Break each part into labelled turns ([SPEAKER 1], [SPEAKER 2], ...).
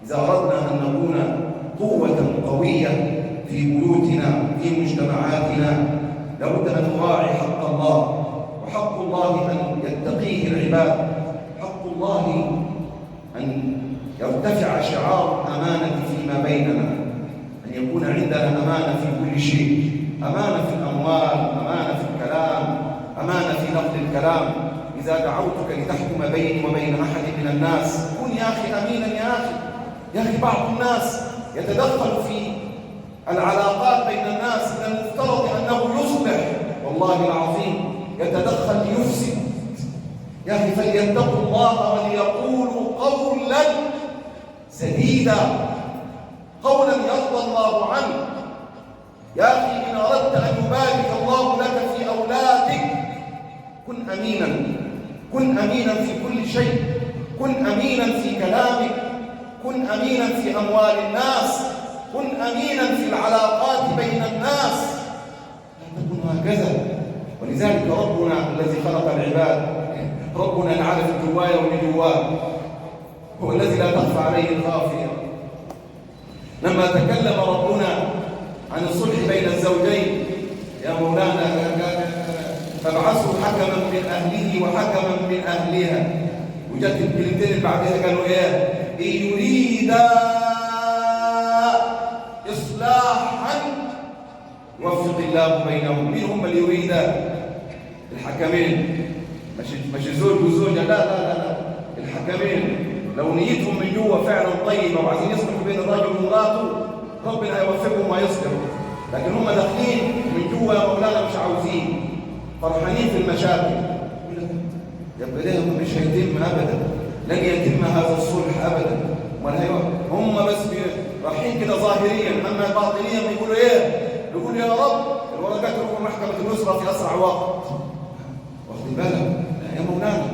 [SPEAKER 1] إذا أردنا أن نكون قوة قوية في بيوتنا في مجتمعاتنا لابد أن نراعي حق الله، وحق الله أن يتقيه العباد، حق الله أن يرتفع شعار أمانة فيما بيننا، أن يكون عندنا أمانة في كل شيء، أمانة في الأموال، أمانة في الكلام، أمانة في نقل الكلام. إذا دعوتك لتحكم بيني وبين أحد من الناس كن يا أخي أمينا يا أخي. يا أخي بعض الناس يتدخل في العلاقات بين الناس، من المفترض أنه يصلح، والله العظيم يتدخل ليفسد. يا أخي فليتقوا الله وليقولوا قولا سديدا، قولا يرضى الله عنه. يا أخي إن أردت أن يبارك الله لك في أولادك كن أمينا، كن أمينا في كل شيء، كن أمينا في كلامك، كن أمينا في أموال الناس، كن أمينا في العلاقات بين الناس، لا تكن هكذا. ولذلك ربنا الذي خلق العباد، ربنا نعرف الجواية والجوال، هو الذي لا تخفى عليه الخافية. لما تكلم ربنا عن الصلح بين الزوجين يا مولانا فابعثوا حكما من أهله وحكما من أهلها، وجدت الكلمتين اللي بعدها قالوا إيه؟ إن يريدا إصلاحا يوفق الله بينهم. مين هم اللي يريدا؟ الحكمين، مش زوج وزوجة، لا الحكمين. لو نيتهم من جوه فعلا طيبة وعايزين يصلحوا بين الرجل ومراته ربنا هيوفقهم ويصلحوا، لكن هم داخلين من جوه يا مولانا مش عاوزين، فرحانين في المشاكل. يبقى ده مش هيتم ابدا، لن يتم هذا الصلح ابدا. هم بس رايحين كده ظاهريا، اما باطنيا بيقولوا ايه؟ بيقولوا يا رب الورقات تروح محكمة النصرة في اسرع وقت. واخد بالك يا مولانا؟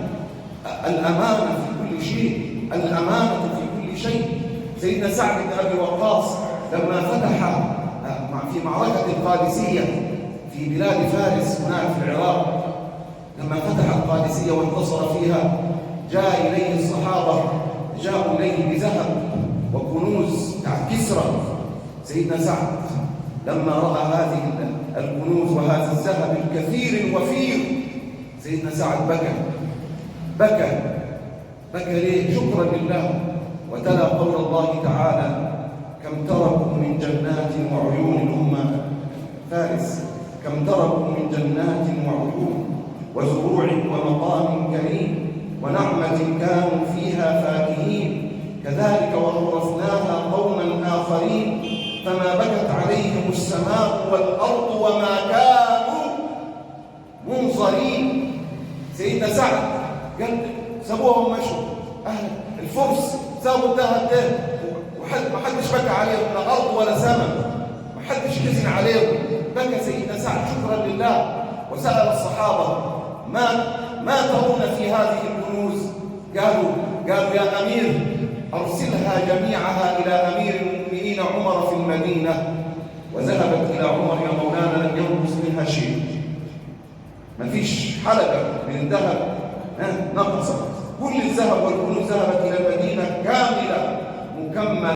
[SPEAKER 1] الامانة في كل شيء، الامانة في كل شيء. سيدنا سعد بن ابي وقاص لما فتح في معركة القادسية في بلاد فارس هناك في العراق، لما فتح القادسية وانتصر فيها جاء إليه الصحابة، جاءوا إليه بذهب وكنوز كسرى. سيدنا سعد لما رأى هذه الكنوز وهذا الذهب الكثير الوفير، سيدنا سعد بكى ليه؟ شكرا لله. وتلا قول الله تعالى: كم تركوا من جنات وعيون. الأمة فارس كم تركوا من جنات وعيون وزروع ومقام كريم ونعمة كانوا فيها فاكهين كذلك وأورثناها قوما آخرين فما بكت عليهم السماء والأرض وما كانوا منظرين. سيدنا سعد قال سابوهم ومشوا، أهل الفرس سابوا الذهب ده ما حدش بكى عليهم، لا أرض ولا سماء، ما حدش حزن عليهم. بكى سيدنا سعد شكرا لله، وسأل الصحابة ما ترون في هذه الكنوز؟ قالوا يا أمير أرسلها جميعها إلى أمير المؤمنين عمر في المدينة. وذهبت إلى عمر يا مولانا لم ينقص منها شيء، ما فيش حلقة من الذهب نقصت، كل الذهب والكنوز ذهبت إلى المدينة كاملة مكملة.